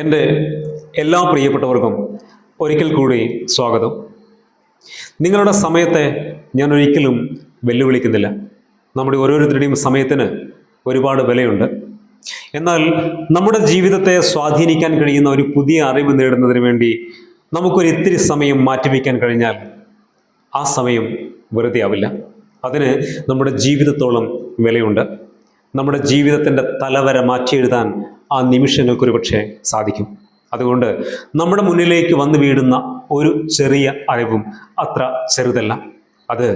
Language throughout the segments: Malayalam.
എൻ്റെ എല്ലാ പ്രിയപ്പെട്ടവർക്കും ഒരിക്കൽ കൂടി സ്വാഗതം. നിങ്ങളുടെ സമയത്തെ ഞാൻ ഒരിക്കലും വെല്ലുവിളിക്കുന്നില്ല. നമ്മുടെ ഓരോരുത്തരുടെയും സമയത്തിന് ഒരുപാട് വിലയുണ്ട്. എന്നാൽ നമ്മുടെ ജീവിതത്തെ സ്വാധീനിക്കാൻ കഴിയുന്ന ഒരു പുതിയ അറിവ് നേടുന്നതിന് വേണ്ടി നമുക്കൊരു ഇത്തിരി സമയം മാറ്റിവെക്കാൻ കഴിഞ്ഞാൽ ആ സമയം വെറുതെ ആവില്ല. അതിന് നമ്മുടെ ജീവിതത്തോളം വിലയുണ്ട്. നമ്മുടെ ജീവിതത്തിൻ്റെ തലവര മാറ്റിയെഴുതാൻ ആ നിമിഷങ്ങൾക്കൊരു പക്ഷേ സാധിക്കും. അതുകൊണ്ട് നമ്മുടെ മുന്നിലേക്ക് വന്നു വീഴുന്ന ഒരു ചെറിയ അറിവും അത്ര ചെറുതല്ല. അത്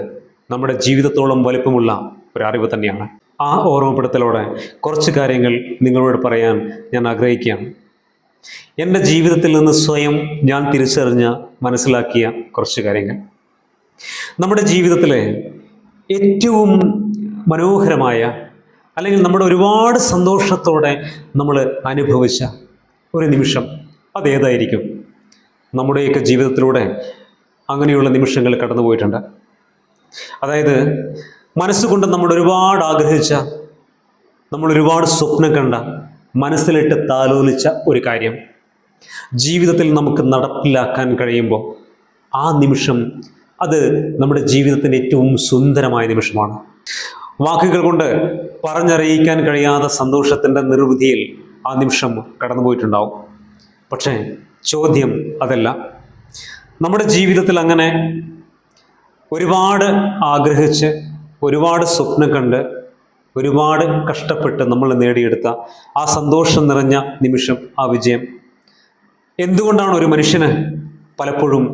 നമ്മുടെ ജീവിതത്തോളം വലുപ്പമുള്ള ഒരു അറിവ് തന്നെയാണ്. ആ ഓർമ്മപ്പെടുത്തലോടെ കുറച്ച് കാര്യങ്ങൾ നിങ്ങളോട് പറയാൻ ഞാൻ ആഗ്രഹിക്കുകയാണ്. എൻ്റെ ജീവിതത്തിൽ നിന്ന് സ്വയം ഞാൻ തിരിച്ചറിഞ്ഞ് മനസ്സിലാക്കിയ കുറച്ച് കാര്യങ്ങൾ. നമ്മുടെ ജീവിതത്തിലെ ഏറ്റവും മനോഹരമായ അല്ലെങ്കിൽ നമ്മുടെ ഒരുപാട് സന്തോഷത്തോടെ നമ്മൾ അനുഭവിച്ച ഒരു നിമിഷം അതേതായിരിക്കും? നമ്മുടെയൊക്കെ ജീവിതത്തിലൂടെ അങ്ങനെയുള്ള നിമിഷങ്ങൾ കടന്നു പോയിട്ടുണ്ട്. അതായത് മനസ്സുകൊണ്ട് നമ്മൾ ഒരുപാട് ആഗ്രഹിച്ച, നമ്മൾ ഒരുപാട് സ്വപ്നം കണ്ട, മനസ്സിലിട്ട് താലോലിച്ച ഒരു കാര്യം ജീവിതത്തിൽ നമുക്ക് നടപ്പിലാക്കാൻ കഴിയുമ്പോൾ ആ നിമിഷം അത് നമ്മുടെ ജീവിതത്തിൻ്റെ ഏറ്റവും സുന്ദരമായ നിമിഷമാണ്. വാക്കുകൾ കൊണ്ട് പറഞ്ഞറിയിക്കാൻ കഴിയാത്ത സന്തോഷത്തിൻ്റെ നിർവൃതിയിൽ ആ നിമിഷം കടന്നുപോയിട്ടുണ്ടാവും. പക്ഷേ ചോദ്യം അതല്ല. നമ്മുടെ ജീവിതത്തിൽ അങ്ങനെ ഒരുപാട് ആഗ്രഹിച്ച്, ഒരുപാട് സ്വപ്നം കണ്ട്, ഒരുപാട് കഷ്ടപ്പെട്ട് നമ്മൾ നേടിയെടുത്ത ആ സന്തോഷം നിറഞ്ഞ നിമിഷം, ആ വിജയം എന്തുകൊണ്ടാണ് ഒരു മനുഷ്യന് പലപ്പോഴും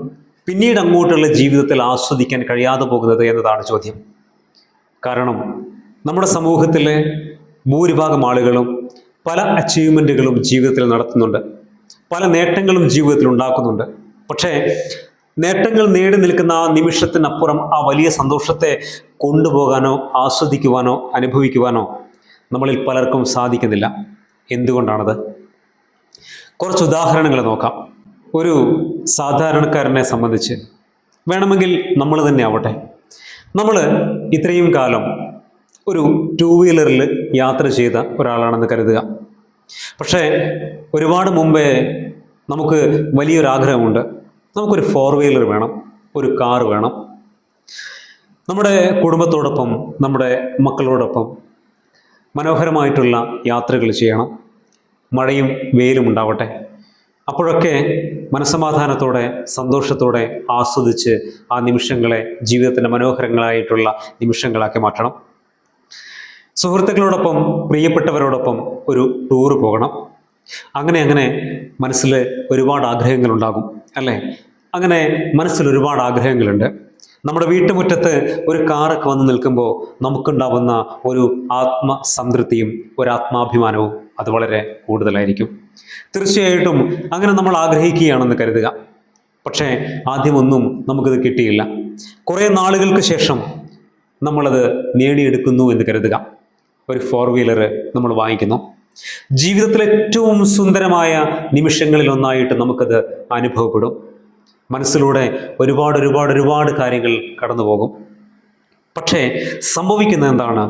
പിന്നീട് അങ്ങോട്ടുള്ള ജീവിതത്തിൽ ആസ്വദിക്കാൻ കഴിയാതെ പോകുന്നത് എന്നതാണ് ചോദ്യം. കാരണം നമ്മുടെ സമൂഹത്തിലെ ഭൂരിഭാഗം ആളുകളും പല അച്ചീവ്മെൻറ്റുകളും ജീവിതത്തിൽ നടത്തുന്നുണ്ട്, പല നേട്ടങ്ങളും ജീവിതത്തിൽ ഉണ്ടാക്കുന്നുണ്ട്. പക്ഷേ നേട്ടങ്ങൾ നേടി നിൽക്കുന്ന ആ നിമിഷത്തിനപ്പുറം ആ വലിയ സന്തോഷത്തെ കൊണ്ടുപോകാനോ ആസ്വദിക്കുവാനോ അനുഭവിക്കുവാനോ നമ്മളിൽ പലർക്കും സാധിക്കുന്നില്ല. എന്തുകൊണ്ടാണത്? കുറച്ച് ഉദാഹരണങ്ങൾ നോക്കാം. ഒരു സാധാരണക്കാരനെ സംബന്ധിച്ച് വേണമെങ്കിൽ നമ്മൾ തന്നെ ആവട്ടെ. നമ്മൾ ഇത്രയും കാലം ഒരു 2 വീലറിൽ യാത്ര ചെയ്ത ഒരാളാണെന്ന് കരുതുക. പക്ഷേ ഒരുപാട് മുമ്പേ നമുക്ക് വലിയൊരാഗ്രഹമുണ്ട്. നമുക്കൊരു 4 വീലർ വേണം, ഒരു കാർ വേണം. നമ്മുടെ കുടുംബത്തോടൊപ്പം, നമ്മുടെ മക്കളോടൊപ്പം മനോഹരമായിട്ടുള്ള യാത്രകൾ ചെയ്യണം. മഴയും വെയിലും ഉണ്ടാവട്ടെ. അപ്പോഴൊക്കെ മനസ്സമാധാനത്തോടെ, സന്തോഷത്തോടെ ആസ്വദിച്ച് ആ നിമിഷങ്ങളെ ജീവിതത്തിൻ്റെ മനോഹരങ്ങളായിട്ടുള്ള നിമിഷങ്ങളാക്കി മാറ്റണം. സുഹൃത്തുക്കളോടൊപ്പം, പ്രിയപ്പെട്ടവരോടൊപ്പം ഒരു ടൂറ് പോകണം. അങ്ങനെ മനസ്സിൽ ഒരുപാട് ആഗ്രഹങ്ങളുണ്ടാകും, അല്ലേ? അങ്ങനെ മനസ്സിൽ ഒരുപാട് ആഗ്രഹങ്ങളുണ്ട്. നമ്മുടെ വീട്ടുമുറ്റത്ത് ഒരു കാറൊക്കെ വന്ന് നിൽക്കുമ്പോൾ നമുക്കുണ്ടാവുന്ന ഒരു ആത്മസംതൃപ്തിയും ഒരു ആത്മാഭിമാനവും അത് വളരെ കൂടുതലായിരിക്കും. തീർച്ചയായിട്ടും അങ്ങനെ നമ്മൾ ആഗ്രഹിക്കുകയാണെന്ന് കരുതുക. പക്ഷേ ആദ്യമൊന്നും നമുക്കത് കിട്ടിയില്ല. കുറേ നാളുകൾക്ക് ശേഷം നമ്മളത് നേടിയെടുക്കുന്നു എന്ന് കരുതുക. ഒരു 4 വീലർ നമ്മൾ വാങ്ങിക്കുന്നു. ജീവിതത്തിലെ ഏറ്റവും സുന്ദരമായ നിമിഷങ്ങളിൽ ഒന്നായിട്ട് നമുക്കത് അനുഭവപ്പെടും. മനസ്സിലൂടെ ഒരുപാട് കാര്യങ്ങൾ കടന്നു പോകും. പക്ഷേ സംഭവിക്കുന്നത് എന്താണ്?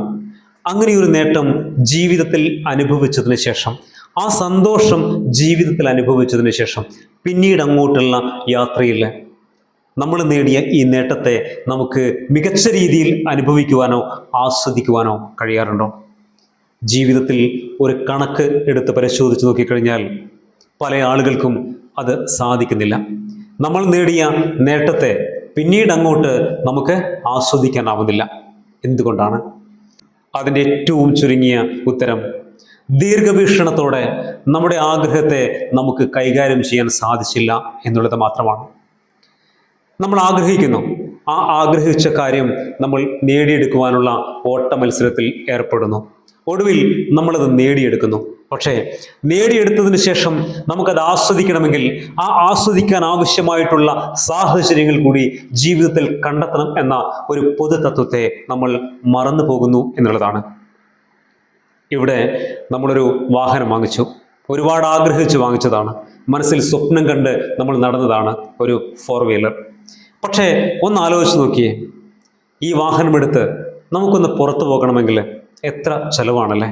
അങ്ങനെയൊരു നേട്ടം ജീവിതത്തിൽ അനുഭവിച്ചതിന് ശേഷം, ആ സന്തോഷം ജീവിതത്തിൽ അനുഭവിച്ചതിന് ശേഷം പിന്നീട് അങ്ങോട്ടുള്ള യാത്രയിൽ നമ്മൾ നേടിയ ഈ നേട്ടത്തെ നമുക്ക് മികച്ച രീതിയിൽ അനുഭവിക്കുവാനോ ആസ്വദിക്കുവാനോ കഴിയാറുണ്ടോ? ജീവിതത്തിൽ ഒരു കണക്ക് എടുത്ത് പരിശോധിച്ച് നോക്കിക്കഴിഞ്ഞാൽ പല ആളുകൾക്കും അത് സാധിക്കുന്നില്ല. നമ്മൾ നേടിയ നേട്ടത്തെ പിന്നീട് അങ്ങോട്ട് നമുക്ക് ആസ്വദിക്കാനാവുന്നില്ല. എന്തുകൊണ്ടാണ്? അതിൻ്റെ ഏറ്റവും ചുരുങ്ങിയ ഉത്തരം ദീർഘവീക്ഷണത്തോടെ നമ്മുടെ ആഗ്രഹത്തെ നമുക്ക് കൈകാര്യം ചെയ്യാൻ സാധിച്ചില്ല എന്നുള്ളത് മാത്രമാണ്. നമ്മൾ ആഗ്രഹിക്കുന്നു, ആ ആഗ്രഹിച്ച കാര്യം നമ്മൾ നേടിയെടുക്കുവാനുള്ള ഓട്ട മത്സരത്തിൽ ഏർപ്പെടുന്നു. ഒടുവിൽ നമ്മളത് നേടിയെടുക്കുന്നു. പക്ഷേ നേടിയെടുത്തതിന് ശേഷം നമുക്കത് ആസ്വദിക്കണമെങ്കിൽ ആ ആസ്വദിക്കാൻ ആവശ്യമായിട്ടുള്ള സാഹചര്യങ്ങൾ കൂടി ജീവിതത്തിൽ കണ്ടെത്തണം എന്ന ഒരു പൊതു തത്വത്തെ നമ്മൾ മറന്നു പോകുന്നു എന്നുള്ളതാണ്. ഇവിടെ നമ്മളൊരു വാഹനം വാങ്ങിച്ചു, ഒരുപാട് ആഗ്രഹിച്ച് വാങ്ങിച്ചതാണ്, മനസ്സിൽ സ്വപ്നം കണ്ട് നമ്മൾ നടന്നതാണ് ഒരു 4 വീലർ. പക്ഷേ ഒന്ന് ആലോചിച്ച് നോക്കിയേ, ഈ വാഹനമെടുത്ത് നമുക്കൊന്ന് പുറത്തു പോകണമെങ്കിൽ എത്ര ചെലവാണല്ലേ?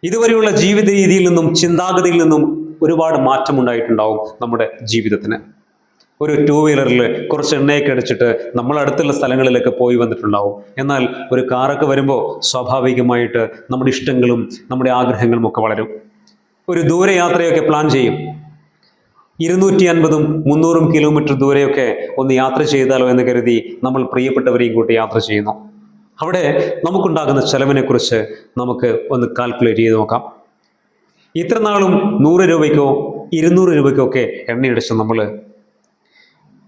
ഇതുവരെയുള്ള ജീവിത രീതിയിൽ നിന്നും ചിന്താഗതിയിൽ നിന്നും ഒരുപാട് മാറ്റമുണ്ടായിട്ടുണ്ടാവും നമ്മുടെ ജീവിതത്തിന്. ഒരു 2 വീലറിൽ കുറച്ച് എണ്ണയൊക്കെ അടിച്ചിട്ട് നമ്മൾ അടുത്തുള്ള സ്ഥലങ്ങളിലൊക്കെ പോയി വന്നിട്ടുണ്ടാവും. എന്നാൽ ഒരു കാറൊക്കെ വരുമ്പോൾ സ്വാഭാവികമായിട്ട് നമ്മുടെ ഇഷ്ടങ്ങളും നമ്മുടെ ആഗ്രഹങ്ങളും ഒക്കെ വളരും. ഒരു ദൂരയാത്രയൊക്കെ പ്ലാൻ ചെയ്യും. 250ഉം 300ഉം കിലോമീറ്റർ ദൂരെയൊക്കെ ഒന്ന് യാത്ര ചെയ്താലോ എന്ന് കരുതി നമ്മൾ പ്രിയപ്പെട്ടവരെയും കൂട്ടി യാത്ര ചെയ്യുന്നു. അവിടെ നമുക്കുണ്ടാകുന്ന ചെലവിനെക്കുറിച്ച് നമുക്ക് ഒന്ന് കാൽക്കുലേറ്റ് ചെയ്ത് നോക്കാം. ഇത്ര നാളും 100 രൂപയ്ക്കോ 200 രൂപയ്ക്കോ ഒക്കെ എണ്ണയടിച്ച് നമ്മൾ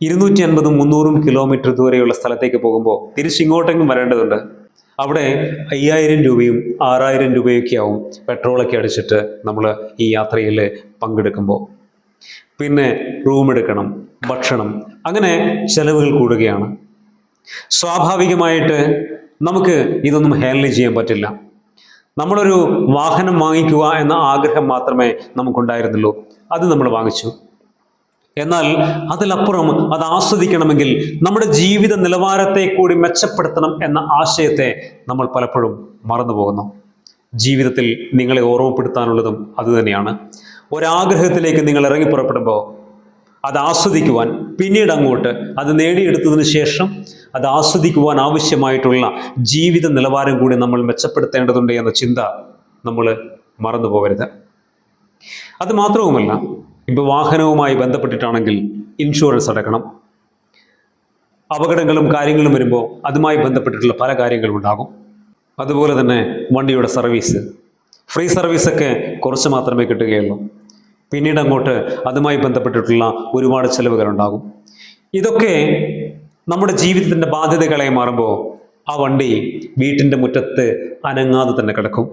250ഉം 300ഉം കിലോമീറ്റർ ദൂരെയുള്ള സ്ഥലത്തേക്ക് പോകുമ്പോൾ തിരിച്ചിങ്ങോട്ടെങ്കിലും വരേണ്ടതുണ്ട്. അവിടെ 5000 രൂപയും 6000 രൂപയൊക്കെ ആവും പെട്രോളൊക്കെ അടിച്ചിട്ട് നമ്മൾ ഈ യാത്രയിൽ പങ്കെടുക്കുമ്പോൾ. പിന്നെ റൂം എടുക്കണം, ഭക്ഷണം, അങ്ങനെ ചെലവുകൾ കൂടുകയാണ്. സ്വാഭാവികമായിട്ട് നമുക്ക് ഇതൊന്നും ഹാൻഡിൽ ചെയ്യാൻ പറ്റില്ല. നമ്മളൊരു വാഹനം വാങ്ങിക്കുക എന്ന ആഗ്രഹം മാത്രമേ നമുക്കുണ്ടായിരുന്നുള്ളൂ. അത് നമ്മൾ വാങ്ങിച്ചു. എന്നാൽ അതിലപ്പുറം അത് ആസ്വദിക്കണമെങ്കിൽ നമ്മുടെ ജീവിത നിലവാരത്തെ കൂടി മെച്ചപ്പെടുത്തണം എന്ന ആശയത്തെ നമ്മൾ പലപ്പോഴും മറന്നു പോകുന്നു. ജീവിതത്തിൽ നിങ്ങളെ ഓർമ്മപ്പെടുത്താനുള്ളതും അതുതന്നെയാണ്. ഒരാഗ്രഹത്തിലേക്ക് നിങ്ങൾ ഇറങ്ങി പുറപ്പെടുമ്പോൾ അത് ആസ്വദിക്കുവാൻ, പിന്നീട് അങ്ങോട്ട് അത് നേടിയെടുത്തതിന് ശേഷം അത് ആസ്വദിക്കുവാൻ ആവശ്യമായിട്ടുള്ള ജീവിത നിലവാരം കൂടി നമ്മൾ മെച്ചപ്പെടുത്തേണ്ടതുണ്ട് എന്ന ചിന്ത നമ്മൾ മറന്നു പോകരുത്. അത് മാത്രവുമല്ല, ഇപ്പോൾ വാഹനവുമായി ബന്ധപ്പെട്ടിട്ടാണെങ്കിൽ ഇൻഷുറൻസ് അടക്കണം. അപകടങ്ങളും കാര്യങ്ങളും വരുമ്പോൾ അതുമായി ബന്ധപ്പെട്ടിട്ടുള്ള പല കാര്യങ്ങളും ഉണ്ടാകും. അതുപോലെ തന്നെ വണ്ടിയുടെ സർവീസ്, ഫ്രീ സർവീസൊക്കെ കുറച്ച് മാത്രമേ കിട്ടുകയുള്ളൂ. പിന്നീട് അങ്ങോട്ട് അതുമായി ബന്ധപ്പെട്ടിട്ടുള്ള ഒരുപാട് ചെലവുകളുണ്ടാകും. ഇതൊക്കെ നമ്മുടെ ജീവിതത്തിൻ്റെ ബാധ്യതകളായി മാറുമ്പോൾ ആ വണ്ടി വീട്ടിൻ്റെ മുറ്റത്ത് അനങ്ങാതെ തന്നെ കിടക്കും.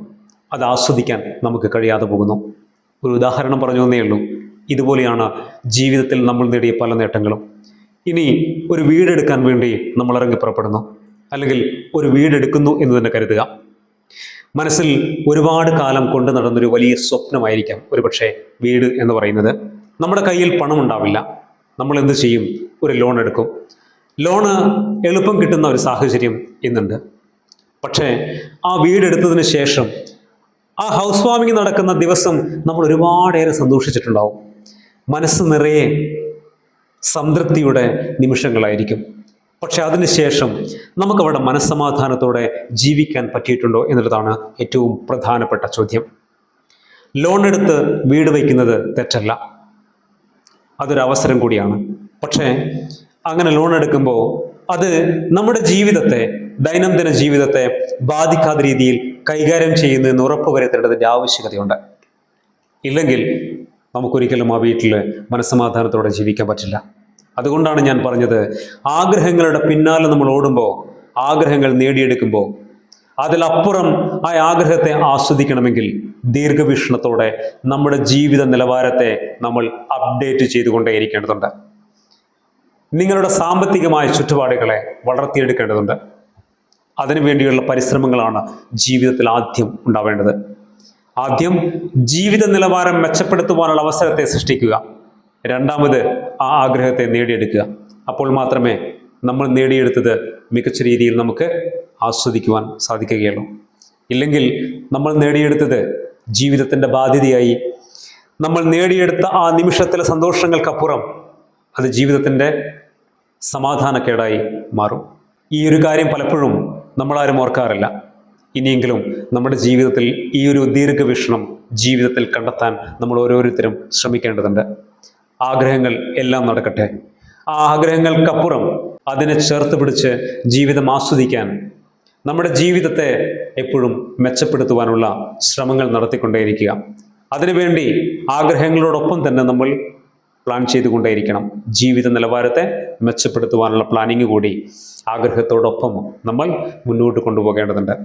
അത് ആസ്വദിക്കാൻ നമുക്ക് കഴിയാതെ പോകുന്നു. ഒരു ഉദാഹരണം പറഞ്ഞു തന്നേ ഉള്ളൂ. ഇതുപോലെയാണ് ജീവിതത്തിൽ നമ്മൾ നേടിയ പല നേട്ടങ്ങളും. ഇനി ഒരു വീടെടുക്കാൻ വേണ്ടി നമ്മൾ ഇറങ്ങി പുറപ്പെടുന്നു, അല്ലെങ്കിൽ ഒരു വീടെടുക്കുന്നു എന്ന് തന്നെ കരുതുക. മനസ്സിൽ ഒരുപാട് കാലം കൊണ്ട് നടന്നൊരു വലിയ സ്വപ്നമായിരിക്കാം ഒരുപക്ഷെ വീട് എന്ന് പറയുന്നത്. നമ്മുടെ കയ്യിൽ പണം ഉണ്ടാവില്ല. നമ്മൾ എന്ത് ചെയ്യും? ഒരു ലോൺ എടുക്കും. ലോണ് എളുപ്പം കിട്ടുന്ന ഒരു സാഹചര്യം ഇന്നുണ്ട്. പക്ഷേ ആ വീടെടുത്തതിന് ശേഷം ആ ഹൗസ് വാമിങ് നടക്കുന്ന ദിവസം നമ്മൾ ഒരുപാടേറെ സന്തോഷിച്ചിട്ടുണ്ടാവും. മനസ്സ് നിറയെ സംതൃപ്തിയുടെ നിമിഷങ്ങളായിരിക്കും. പക്ഷെ അതിനുശേഷം നമുക്കവിടെ മനസ്സമാധാനത്തോടെ ജീവിക്കാൻ പറ്റിയിട്ടുണ്ടോ എന്നുള്ളതാണ് ഏറ്റവും പ്രധാനപ്പെട്ട ചോദ്യം. ലോൺ എടുത്ത് വീട് വയ്ക്കുന്നത് തെറ്റല്ല, അതൊരു അവസരം കൂടിയാണ്. പക്ഷേ അങ്ങനെ ലോൺ എടുക്കുമ്പോൾ അത് നമ്മുടെ ജീവിതത്തെ, ദൈനംദിന ജീവിതത്തെ ബാധിക്കാത്ത രീതിയിൽ കൈകാര്യം ചെയ്യുന്നതെന്ന് ഉറപ്പുവരുത്തേണ്ടതിൻ്റെ ആവശ്യകതയുണ്ട്. ഇല്ലെങ്കിൽ നമുക്കൊരിക്കലും ആ വീട്ടിൽ മനസ്സമാധാനത്തോടെ ജീവിക്കാൻ പറ്റില്ല. അതുകൊണ്ടാണ് ഞാൻ പറഞ്ഞത്, ആഗ്രഹങ്ങളുടെ പിന്നാലെ നമ്മൾ ഓടുമ്പോൾ, ആഗ്രഹങ്ങൾ നേടിയെടുക്കുമ്പോൾ അതിലപ്പുറം ആ ആഗ്രഹത്തെ ആസ്വദിക്കണമെങ്കിൽ ദീർഘവീക്ഷണത്തോടെ നമ്മുടെ ജീവിത നിലവാരത്തെ നമ്മൾ അപ്ഡേറ്റ് ചെയ്തുകൊണ്ടേയിരിക്കേണ്ടതുണ്ട്. നിങ്ങളുടെ സാമ്പത്തികമായ ചുറ്റുപാടുകളെ വളർത്തിയെടുക്കേണ്ടതുണ്ട്. അതിനുവേണ്ടിയുള്ള പരിശ്രമങ്ങളാണ് ജീവിതത്തിൽ ആദ്യം ഉണ്ടാവേണ്ടത്. ആദ്യം ജീവിത നിലവാരം മെച്ചപ്പെടുത്തുവാനുള്ള അവസരത്തെ സൃഷ്ടിക്കുക. രണ്ടാമത് ആ ആഗ്രഹത്തെ നേടിയെടുക്കുക. അപ്പോൾ മാത്രമേ നമ്മൾ നേടിയെടുത്തത് മികച്ച രീതിയിൽ നമുക്ക് ആസ്വദിക്കുവാൻ സാധിക്കുകയുള്ളൂ. ഇല്ലെങ്കിൽ നമ്മൾ നേടിയെടുത്തത് ജീവിതത്തിൻ്റെ ബാധ്യതയായി, നമ്മൾ നേടിയെടുത്ത ആ നിമിഷത്തിലെ സന്തോഷങ്ങൾക്കപ്പുറം അത് ജീവിതത്തിൻ്റെ സമാധാനക്കേടായി മാറും. ഈ ഒരു കാര്യം പലപ്പോഴും നമ്മളാരും ഓർക്കാറില്ല. ഇനിയെങ്കിലും നമ്മുടെ ജീവിതത്തിൽ ഈ ഒരു ദീർഘവീക്ഷണം ജീവിതത്തിൽ കണ്ടെത്താൻ നമ്മൾ ഓരോരുത്തരും ശ്രമിക്കേണ്ടതുണ്ട്. ആഗ്രഹങ്ങൾ എല്ലാം നടക്കട്ടെ. ആ ആഗ്രഹങ്ങൾക്കപ്പുറം അതിനെ ചേർത്ത് പിടിച്ച് ജീവിതം ആസ്വദിക്കാൻ, നമ്മുടെ ജീവിതത്തെ എപ്പോഴും മെച്ചപ്പെടുത്തുവാനുള്ള ശ്രമങ്ങൾ നടത്തിക്കൊണ്ടേയിരിക്കുക. അതിനുവേണ്ടി ആഗ്രഹങ്ങളോടൊപ്പം തന്നെ നമ്മൾ പ്ലാൻ ചെയ്തുകൊണ്ടേയിരിക്കണം. ജീവിത നിലവാരത്തെ മെച്ചപ്പെടുത്തുവാനുള്ള പ്ലാനിങ് കൂടി ആഗ്രഹത്തോടൊപ്പം നമ്മൾ മുന്നോട്ട് കൊണ്ടുപോകേണ്ടതുണ്ട്.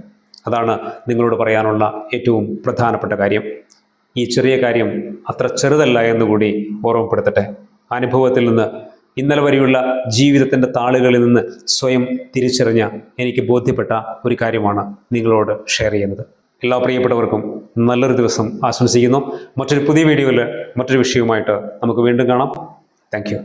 അതാണ് നിങ്ങളോട് പറയാനുള്ള ഏറ്റവും പ്രധാനപ്പെട്ട കാര്യം. ഈ ചെറിയ കാര്യം അത്ര ചെറുതല്ല എന്നുകൂടി ഓർമ്മപ്പെടുത്തട്ടെ. അനുഭവത്തിൽ നിന്ന്, ഇന്നലെ വരെയുള്ള ജീവിതത്തിൻ്റെ താളുകളിൽ നിന്ന് സ്വയം തിരിച്ചറിഞ്ഞ എനിക്ക് ബോധ്യപ്പെട്ട ഒരു കാര്യമാണ് നിങ്ങളോട് ഷെയർ ചെയ്യുന്നത്. എല്ലാ പ്രിയപ്പെട്ടവർക്കും നല്ലൊരു ദിവസം ആശംസിക്കുന്നു. മറ്റൊരു പുതിയ വീഡിയോയിൽ മറ്റൊരു വിഷയവുമായിട്ട് നമുക്ക് വീണ്ടും കാണാം. Thank you.